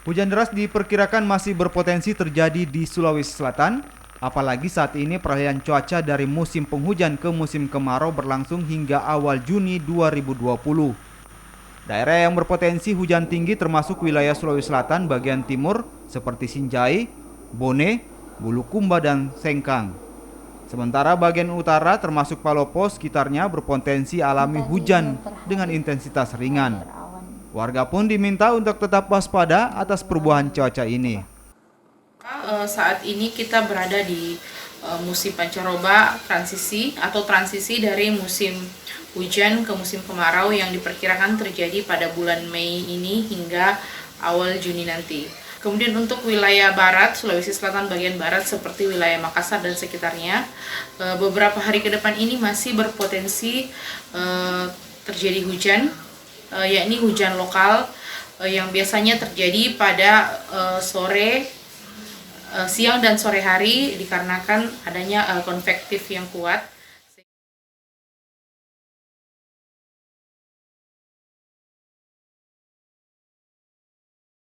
Hujan deras diperkirakan masih berpotensi terjadi di Sulawesi Selatan, apalagi saat ini peralihan cuaca dari musim penghujan ke musim kemarau berlangsung hingga awal Juni 2020. Daerah yang berpotensi hujan tinggi termasuk wilayah Sulawesi Selatan bagian timur seperti Sinjai, Bone, Bulukumba, dan Sengkang. Sementara bagian utara termasuk Palopo sekitarnya berpotensi alami hujan dengan intensitas ringan. Warga pun diminta untuk tetap waspada atas perubahan cuaca ini. Saat ini kita berada di musim pancaroba transisi dari musim hujan ke musim kemarau yang diperkirakan terjadi pada bulan Mei ini hingga awal Juni nanti. Kemudian untuk wilayah barat, Sulawesi Selatan bagian barat seperti wilayah Makassar dan sekitarnya, beberapa hari ke depan ini masih berpotensi terjadi hujan, yakni hujan lokal yang biasanya terjadi pada siang dan sore hari dikarenakan adanya konvektif yang kuat.